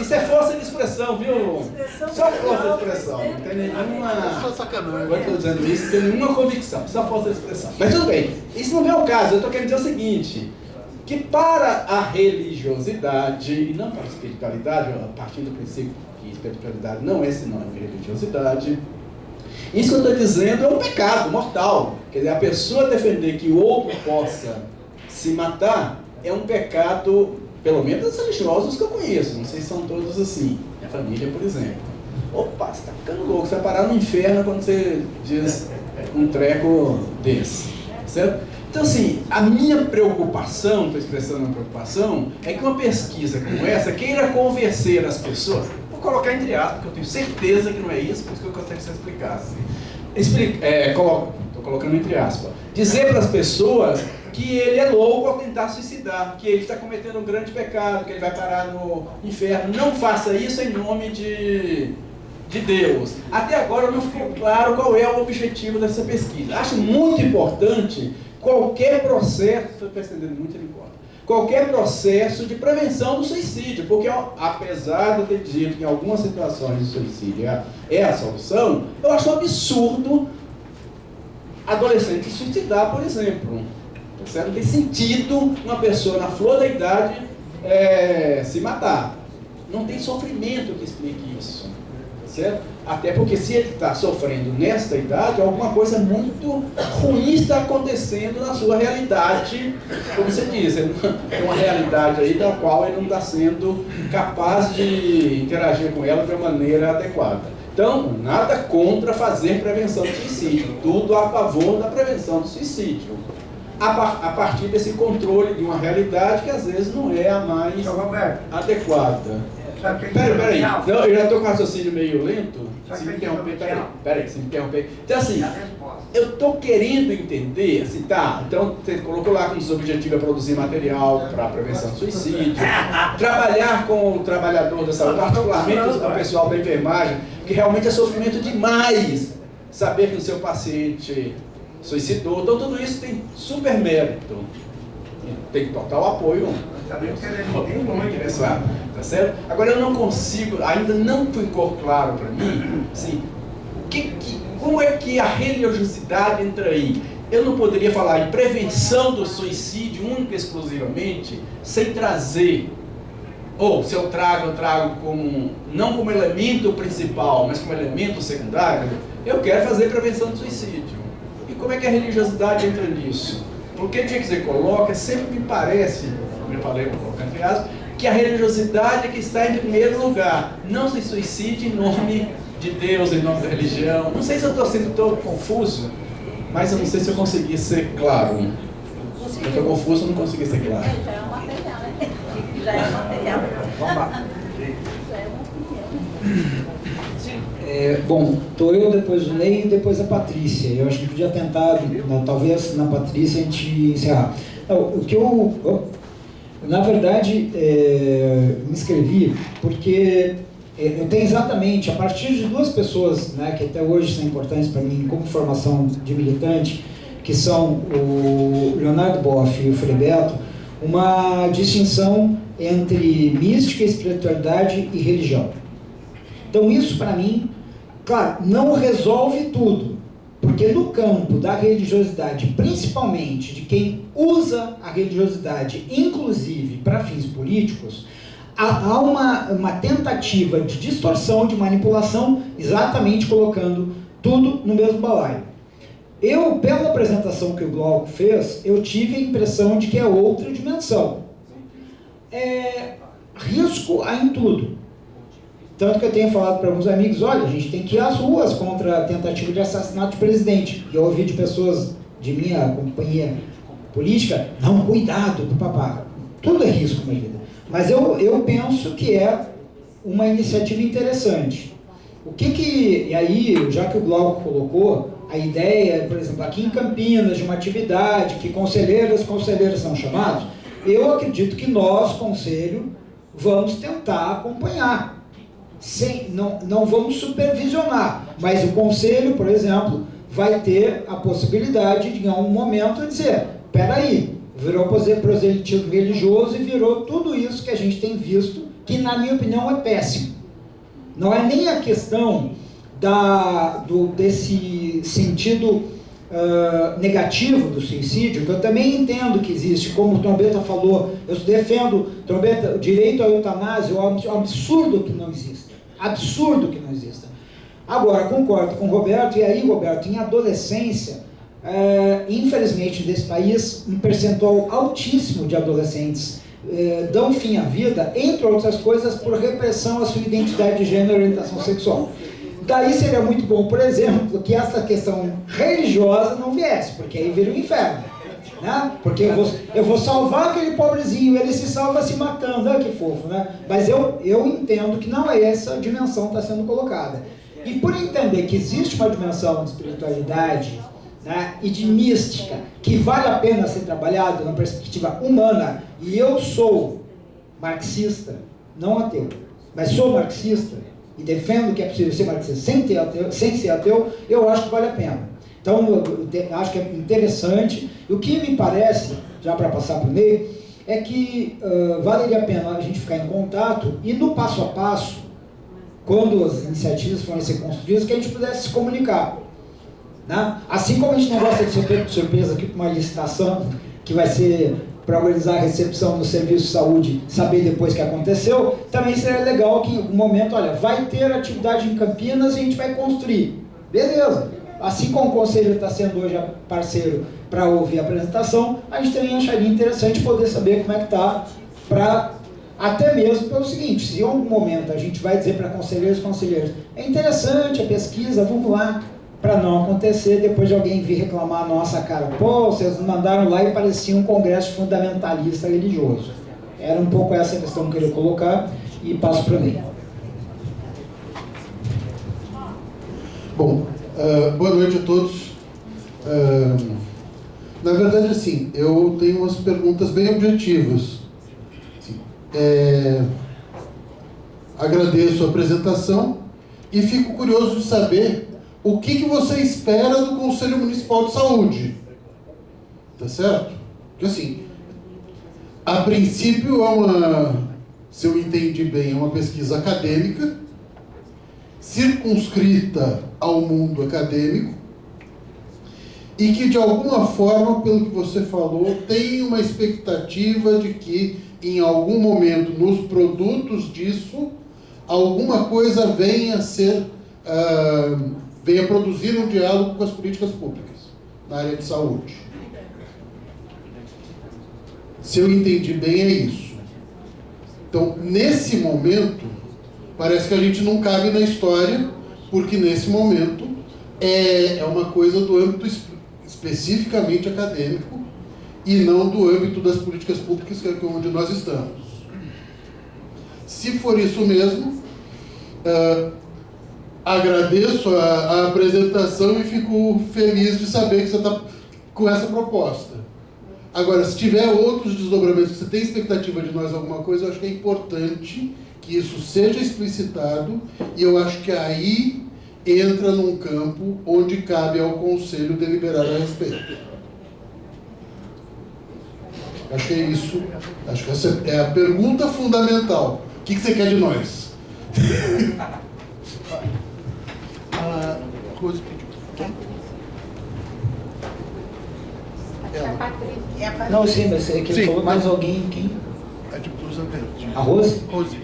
Isso é força de expressão, viu? Só força de expressão. Não tem nenhuma. Só sacanagem. Eu estou dizendo isso, não tem nenhuma convicção, só força de expressão. Mas tudo bem, isso não é o caso. Eu estou querendo dizer o seguinte: que para a religiosidade, e não para a espiritualidade, a partir do princípio que espiritualidade não é sinônimo de religiosidade, isso que eu estou dizendo é um pecado mortal. Quer dizer, a pessoa defender que o outro possa se matar é um pecado, pelo menos os religiosos que eu conheço, não sei se são todos assim. Minha família, por exemplo. Opa, você está ficando louco, você vai parar no inferno quando você diz um treco desse, certo? Então assim, a minha preocupação, estou expressando uma preocupação, é que uma pesquisa como essa queira convencer as pessoas, vou colocar entre aspas, porque eu tenho certeza que não é isso, por isso que eu gostaria que você explicasse. Estou colocando entre aspas. Dizer para as pessoas que ele é louco ao tentar suicidar, que ele está cometendo um grande pecado, que ele vai parar no inferno. Não faça isso em nome de Deus. Até agora não ficou claro qual é o objetivo dessa pesquisa. Acho muito importante qualquer processo, estou percebendo muito, ele importa, qualquer processo de prevenção do suicídio, porque apesar de eu ter dito que em algumas situações o suicídio é a solução, eu acho um absurdo adolescente suicidar, por exemplo. Não tem sentido uma pessoa na flor da idade se matar. Não tem sofrimento que explique isso. Certo? Até porque se ele está sofrendo nesta idade, alguma coisa muito ruim está acontecendo na sua realidade, como você diz, é uma realidade aí da qual ele não está sendo capaz de interagir com ela de uma maneira adequada. Então, nada contra fazer prevenção do suicídio, tudo a favor da prevenção do suicídio, a partir desse controle de uma realidade que às vezes não é a mais adequada. Peraí. Não, eu já estou com o raciocínio meio lento. Se me interromper, peraí, se me interromper. Então, assim, eu estou querendo entender, assim, tá, então você colocou lá que o objetivo é produzir material para prevenção do suicídio, trabalhar com o trabalhador da saúde, particularmente o pessoal da enfermagem, que realmente é sofrimento demais saber que o seu paciente suicidou. Então, tudo isso tem super mérito. Tem total apoio. Interessado, tá certo? Agora eu não consigo, ainda não ficou claro para mim, assim, como é que a religiosidade entra aí? Eu não poderia falar em prevenção do suicídio única e exclusivamente, sem trazer, ou se eu trago como, não como elemento principal, mas como elemento secundário. Eu quero fazer prevenção do suicídio. E como é que a religiosidade entra nisso? Porque o que você coloca, sempre me parece, como eu falei, vou colocar entre aspas, que a religiosidade é que está em primeiro lugar. Não se suicide em nome de Deus, em nome da religião. Não sei se eu estou sendo todo confuso, mas eu não sei se eu consegui ser claro. Eu estou confuso, não consegui ser claro. Já é um material, né? Já é um material. Vamos lá. Bom, estou eu, depois o Ney e depois a Patrícia. Eu acho que podia tentar, talvez na Patrícia a gente encerrar. O que na verdade, me inscrevi porque eu tenho exatamente, a partir de duas pessoas, né, que até hoje são importantes para mim como formação de militante, que são o Leonardo Boff e o Frei Beto, uma distinção entre mística, espiritualidade e religião. Então isso para mim, claro, não resolve tudo, porque no campo da religiosidade, principalmente de quem usa a religiosidade, inclusive para fins políticos, há uma tentativa de distorção, de manipulação, exatamente colocando tudo no mesmo balaio. Eu, pela apresentação que o Glauco fez, eu tive a impressão de que é outra dimensão. Risco há em tudo. Tanto que eu tenho falado para alguns amigos, olha, a gente tem que ir às ruas contra a tentativa de assassinato de presidente. E eu ouvi de pessoas de minha companhia política, não, cuidado do papá. Tudo é risco na vida. Mas eu penso que é uma iniciativa interessante. E aí, já que o Glauco colocou, a ideia, por exemplo, aqui em Campinas, de uma atividade que conselheiros são chamados, eu acredito que nós, conselho, vamos tentar acompanhar. Não vamos supervisionar, mas o conselho, por exemplo, vai ter a possibilidade de, em algum momento, dizer, peraí, virou proselitismo religioso e virou tudo isso que a gente tem visto, que na minha opinião é péssimo. Não é nem a questão desse sentido negativo do suicídio, que eu também entendo que existe, como o Trombetta falou, eu defendo, Trombetta, o direito à eutanásia, é um absurdo que não exista. Absurdo que não exista. Agora, concordo com o Roberto, e aí, Roberto, em adolescência, infelizmente nesse país, um percentual altíssimo de adolescentes dão fim à vida, entre outras coisas, por repressão à sua identidade de gênero e orientação sexual. Daí seria muito bom, por exemplo, que essa questão religiosa não viesse, porque aí vira um inferno. Né? Porque eu vou salvar aquele pobrezinho, ele se salva se matando, olha que fofo, né? Mas eu entendo que não é essa dimensão que está sendo colocada. E por entender que existe uma dimensão de espiritualidade, né, e de mística, que vale a pena ser trabalhado na perspectiva humana, e eu sou marxista, não ateu, mas sou marxista, e defendo que é possível ser marxista sem ser ateu, eu acho que vale a pena. Então, eu acho que é interessante. E o que me parece, já para passar para o Ney, é que valeria a pena a gente ficar em contato e no passo a passo, quando as iniciativas forem ser construídas, que a gente pudesse se comunicar. Né? Assim como a gente não gosta de ser pego de surpresa aqui com uma licitação que vai ser para organizar a recepção do serviço de saúde, saber depois o que aconteceu, também seria legal que em algum momento, olha, vai ter atividade em Campinas e a gente vai construir. Beleza. Assim como o Conselho está sendo hoje parceiro para ouvir a apresentação, a gente também acharia interessante poder saber como é que está, até mesmo pelo seguinte, se em algum momento a gente vai dizer para conselheiros, é interessante a pesquisa, vamos lá, para não acontecer depois de alguém vir reclamar a nossa cara, pô, vocês nos mandaram lá e parecia um congresso fundamentalista religioso. Era um pouco essa questão que eu queria colocar, e passo para mim. Bom, boa noite a todos. Na verdade, assim, eu tenho umas perguntas bem objetivas. Agradeço a apresentação e fico curioso de saber o que você espera do Conselho Municipal de Saúde. Tá certo? Porque, assim, a princípio se eu entendi bem, é uma pesquisa acadêmica, circunscrita ao mundo acadêmico, e que, de alguma forma, pelo que você falou, tem uma expectativa de que, em algum momento, nos produtos disso, alguma coisa venha produzir um diálogo com as políticas públicas na área de saúde. Se eu entendi bem, é isso. Então, nesse momento, parece que a gente não cabe na história, porque nesse momento é uma coisa do âmbito especificamente acadêmico e não do âmbito das políticas públicas, que é onde nós estamos. Se for isso mesmo, agradeço a apresentação e fico feliz de saber que você está com essa proposta. Agora, se tiver outros desdobramentos, que você tem expectativa de nós alguma coisa, eu acho que é importante que isso seja explicitado, e eu acho que aí entra num campo onde cabe ao Conselho deliberar a respeito. Acho que é isso. Acho que essa é a pergunta fundamental. O que você quer de nós? Rose pediu. Não, sim, mas é que ele falou mais alguém. Quem? É de blusa verde. A Rose? Rose.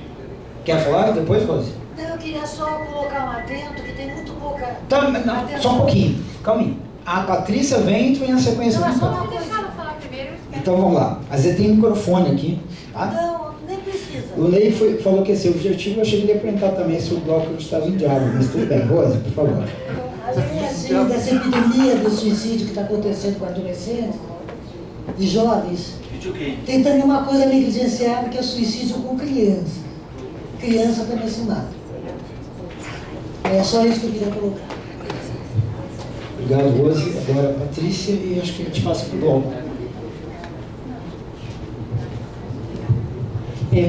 Quer falar depois, Rose? Não, eu queria só colocar lá dentro que tem muito pouca... Tá, não, só um pouquinho, calminho. A Patrícia vem e tu vem na sequência. Não, é só uma coisa. Deixa eu falar primeiro. Então vamos lá. A Zé tem microfone aqui. Tá? Não, nem precisa. O Ney falou que esse objetivo, eu achei que ele ia perguntar também se o bloco estava em diálogo, mas tudo bem. Rose, por favor. Além assim, dessa epidemia do suicídio que está acontecendo com adolescentes e jovens, tem também uma coisa negligenciada que é o suicídio com criança. Criança também se mata. É só isso que eu queria colocar. Obrigado, Rose. Agora a Patrícia e acho que a gente passa para o bloco.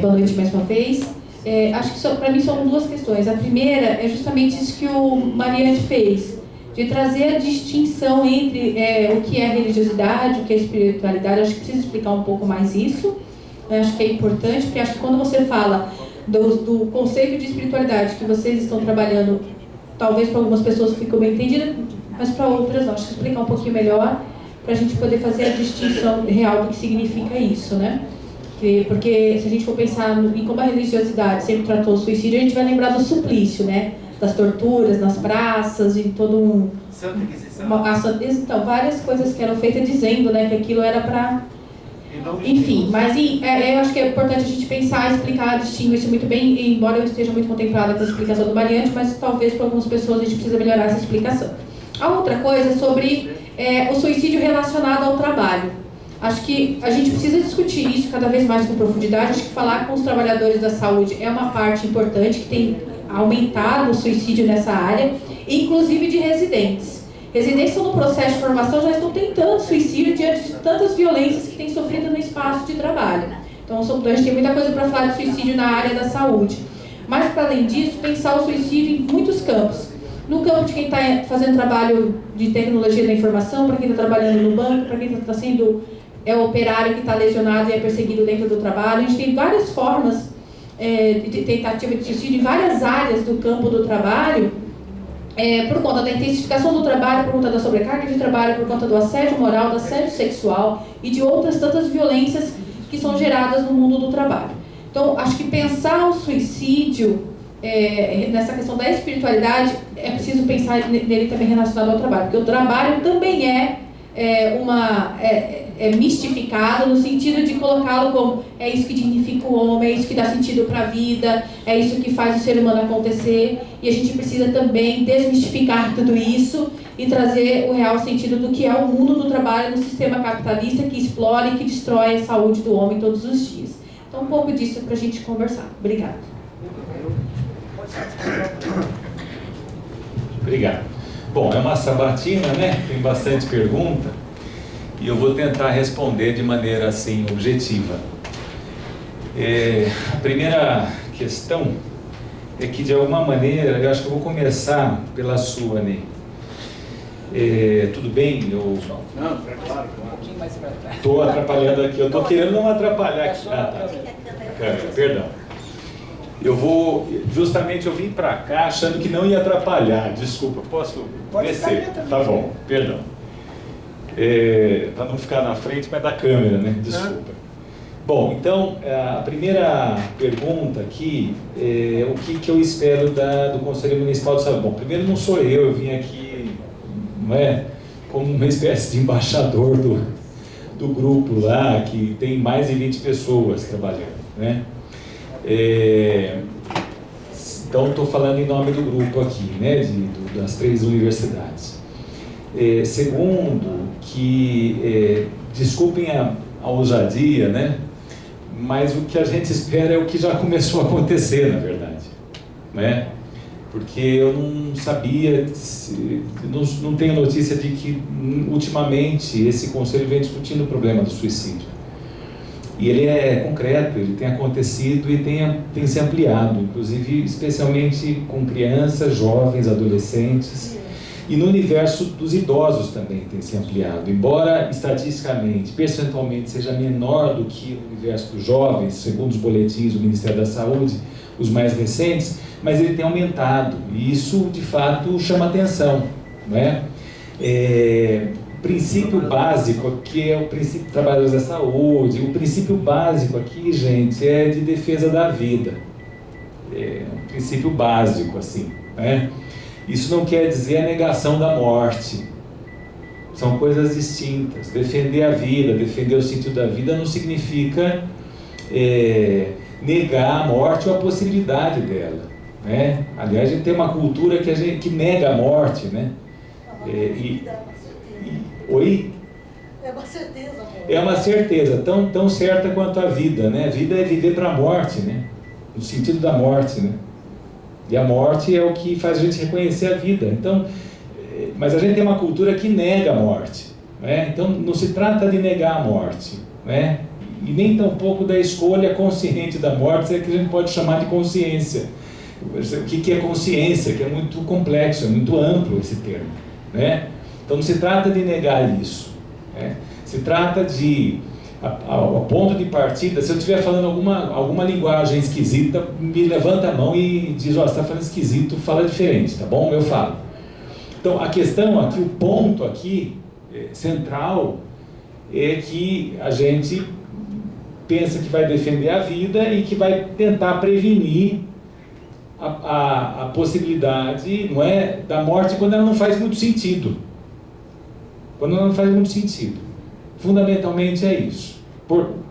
Boa noite mais uma vez. Acho que para mim são duas questões. A primeira é justamente isso que o Mariante fez, de trazer a distinção entre o que é religiosidade, o que é espiritualidade. Acho que precisa explicar um pouco mais isso. Acho que é importante, porque acho que quando você fala do conceito de espiritualidade que vocês estão trabalhando, talvez para algumas pessoas ficou bem entendido, mas para outras não. Acho que explicar um pouquinho melhor, para a gente poder fazer a distinção real do que significa isso, né? Porque se a gente for pensar em como a religiosidade sempre tratou o suicídio, a gente vai lembrar do suplício, né? Das torturas nas praças e todo um... Santa Inquisição. Então, várias coisas que eram feitas dizendo, né, que aquilo era para... Enfim, mas eu acho que é importante a gente pensar, explicar, distinguir isso muito bem, embora eu esteja muito contemplada com a explicação do Mariante, mas talvez para algumas pessoas a gente precisa melhorar essa explicação. A outra coisa é sobre o suicídio relacionado ao trabalho. Acho que a gente precisa discutir isso cada vez mais com profundidade. Acho que falar com os trabalhadores da saúde é uma parte importante, que tem aumentado o suicídio nessa área, inclusive de residentes. Residentes estão no processo de formação, já estão tentando suicídio diante de tantas violências que têm sofrido no espaço de trabalho. Então a gente tem muita coisa para falar de suicídio na área da saúde. Mas, para além disso, pensar o suicídio em muitos campos. No campo de quem está fazendo trabalho de tecnologia da informação, para quem está trabalhando no banco, para quem está sendo operário que está lesionado e é perseguido dentro do trabalho. A gente tem várias formas de tentativa de suicídio em várias áreas do campo do trabalho, por conta da intensificação do trabalho, por conta da sobrecarga de trabalho, por conta do assédio moral, do assédio sexual e de outras tantas violências que são geradas no mundo do trabalho. Então, acho que pensar o suicídio nessa questão da espiritualidade, é preciso pensar nele também relacionado ao trabalho, porque o trabalho também é mistificado no sentido de colocá-lo como é isso que dignifica o homem, é isso que dá sentido para a vida, é isso que faz o ser humano acontecer, e a gente precisa também desmistificar tudo isso e trazer o real sentido do que é o mundo do trabalho no sistema capitalista que explora e que destrói a saúde do homem todos os dias. Então, um pouco disso para a gente conversar. Obrigada. Obrigado. Bom, é uma sabatina, né? Tem bastante pergunta e eu vou tentar responder de maneira assim objetiva. A primeira questão é que, de alguma maneira, eu acho que eu vou começar pela sua, Ney. Tudo bem? Não, é claro. Um pouquinho mais para trás. Estou atrapalhando aqui, eu estou querendo não atrapalhar aqui. Perdão. Justamente eu vim para cá achando que não ia atrapalhar. Desculpa, posso descer? Tá bom, perdão. Para não ficar na frente, mas da câmera, né? Desculpa. Bom, então, a primeira pergunta aqui é o que eu espero do Conselho Municipal de Saúde. Bom, primeiro não sou eu vim aqui, não é, como uma espécie de embaixador do grupo lá, que tem mais de 20 pessoas trabalhando, né? Então, estou falando em nome do grupo aqui, né, das 3 universidades. Segundo, que, desculpem a ousadia, né? Mas o que a gente espera é o que já começou a acontecer, na verdade, né? Porque eu não sabia, não tenho notícia de que ultimamente esse conselho vem discutindo o problema do suicídio. E ele é concreto, ele tem acontecido e tem se ampliado, inclusive especialmente com crianças, jovens, adolescentes. E no universo dos idosos também tem se ampliado, embora estatisticamente, percentualmente seja menor do que o universo dos jovens, segundo os boletins do Ministério da Saúde, os mais recentes, mas ele tem aumentado, e isso de fato chama atenção, não é? O princípio básico, que é o princípio de trabalhadores da saúde, o princípio básico aqui, gente, é de defesa da vida, é um princípio básico, assim, né? Isso não quer dizer a negação da morte. São coisas distintas. Defender a vida, defender o sentido da vida não significa negar a morte ou a possibilidade dela, né? Aliás, a gente tem uma cultura que nega a morte, né? Oi? É uma certeza, amor. É uma certeza, tão certa quanto a vida, né? A vida é viver para a morte, né? No sentido da morte, né? E a morte é o que faz a gente reconhecer a vida. Então, mas a gente tem uma cultura que nega a morte, né? Então, não se trata de negar a morte, né? E nem tampouco da escolha consciente da morte, é que a gente pode chamar de consciência. O que é consciência? Que é muito complexo, é muito amplo esse termo, né? Então, não se trata de negar isso, né? Se trata de... ao ponto de partida, se eu estiver falando alguma linguagem esquisita, me levanta a mão e diz, você está falando esquisito, fala diferente, tá bom? Eu falo. Então, a questão aqui, o ponto aqui, central, é que a gente pensa que vai defender a vida e que vai tentar prevenir a possibilidade, não é, da morte quando ela não faz muito sentido. Quando ela não faz muito sentido. Fundamentalmente é isso.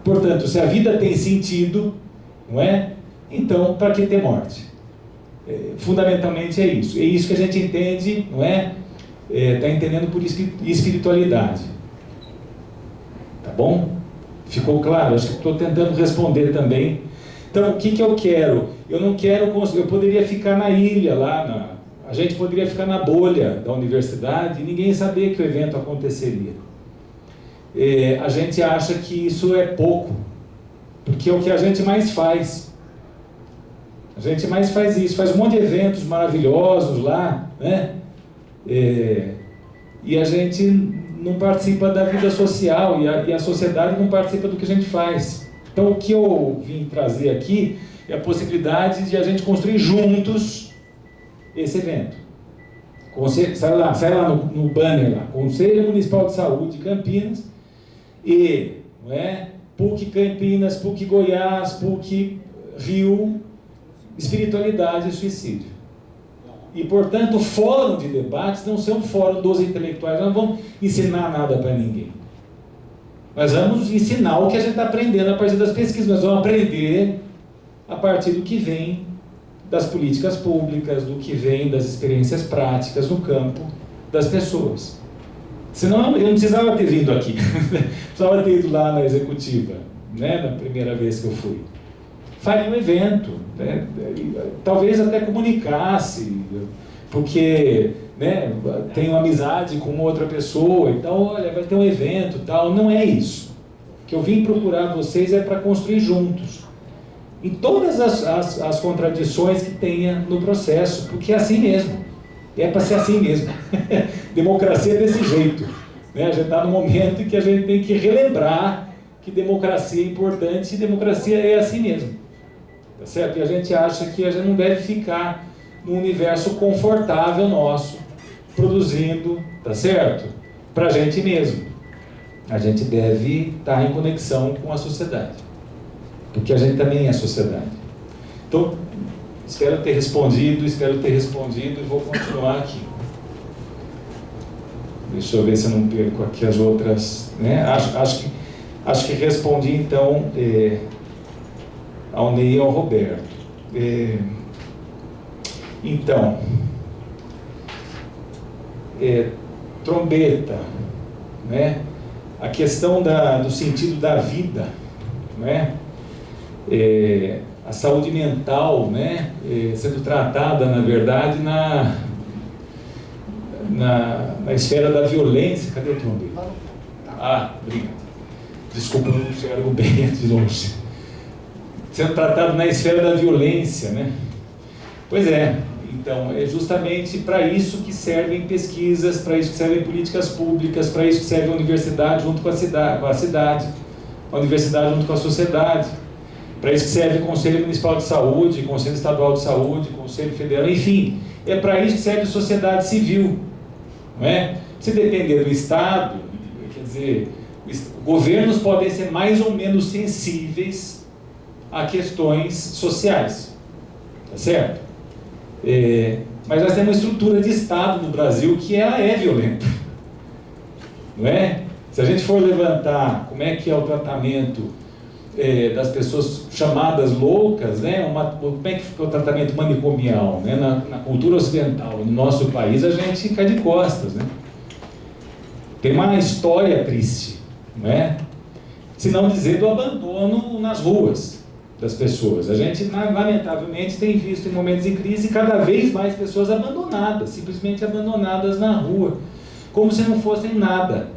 Portanto, se a vida tem sentido, não é? Então, para que ter morte? Fundamentalmente é isso. É isso que a gente entende, não é? Está entendendo por espiritualidade. Tá bom? Ficou claro? Acho que estou tentando responder também. Então, o que eu quero? Eu não quero... Eu poderia ficar na ilha, a gente poderia ficar na bolha da universidade e ninguém sabia que o evento aconteceria. A gente acha que isso é pouco, porque é o que a gente mais faz. A gente mais faz isso, faz um monte de eventos maravilhosos lá, né? E a gente não participa da vida social, e a sociedade não participa do que a gente faz. Então, o que eu vim trazer aqui é a possibilidade de a gente construir juntos esse evento. Sai lá no banner lá, Conselho Municipal de Saúde de Campinas, e, não é, PUC Campinas, PUC Goiás, PUC Rio, espiritualidade e suicídio. E, portanto, o fórum de debates não ser um fórum dos intelectuais, nós não vamos ensinar nada para ninguém. Nós vamos ensinar o que a gente está aprendendo a partir das pesquisas, nós vamos aprender a partir do que vem das políticas públicas, do que vem das experiências práticas no campo das pessoas. Senão eu não precisava ter vindo aqui, precisava ter ido lá na executiva, né, na primeira vez que eu fui. faria um evento, né? Talvez até comunicasse, porque, né, tem uma amizade com outra pessoa e tal, olha, vai ter um evento e tal. Não é isso. O que eu vim procurar vocês é para construir juntos, em todas as contradições que tenha no processo, porque é assim mesmo, é para ser assim mesmo. Democracia é desse jeito, né? A gente está no momento em que a gente tem que relembrar que democracia é importante e democracia é assim mesmo, tá certo? E a gente acha que a gente não deve ficar num universo confortável nosso, produzindo, tá certo? Para a gente mesmo. A gente deve estar em conexão com a sociedade, porque a gente também é sociedade. Então, espero ter respondido e vou continuar aqui. Deixa eu ver se eu não perco aqui as outras, né? Acho que respondi então ao Ney e ao Roberto. Então, Trombeta, né? A questão do sentido da vida, né? A saúde mental, né? Sendo tratada, na verdade, na esfera da violência. Cadê o Trombeta? Ah, obrigado. Desculpa, eu não enxergo bem de longe. Sendo tratado na esfera da violência, né? Pois é. Então, é justamente para isso que servem pesquisas, para isso que servem políticas públicas, para isso que serve a universidade junto com a cidade, a universidade junto com a sociedade, para isso que serve o Conselho Municipal de Saúde, Conselho Estadual de Saúde, Conselho Federal, enfim, é para isso que serve a sociedade civil, não é? Se depender do Estado, quer dizer, governos podem ser mais ou menos sensíveis a questões sociais, tá certo? Mas nós temos uma estrutura de Estado no Brasil que ela é violenta, não é? Se a gente for levantar como é que é o tratamento das pessoas chamadas loucas, né? Como é que é o tratamento manicomial, né? Na cultura ocidental, no nosso país, a gente cai de costas, né? Tem uma história triste, não é? Se não dizer do abandono nas ruas das pessoas. A gente, lamentavelmente, tem visto em momentos de crise cada vez mais pessoas abandonadas, simplesmente abandonadas na rua, como se não fossem nada,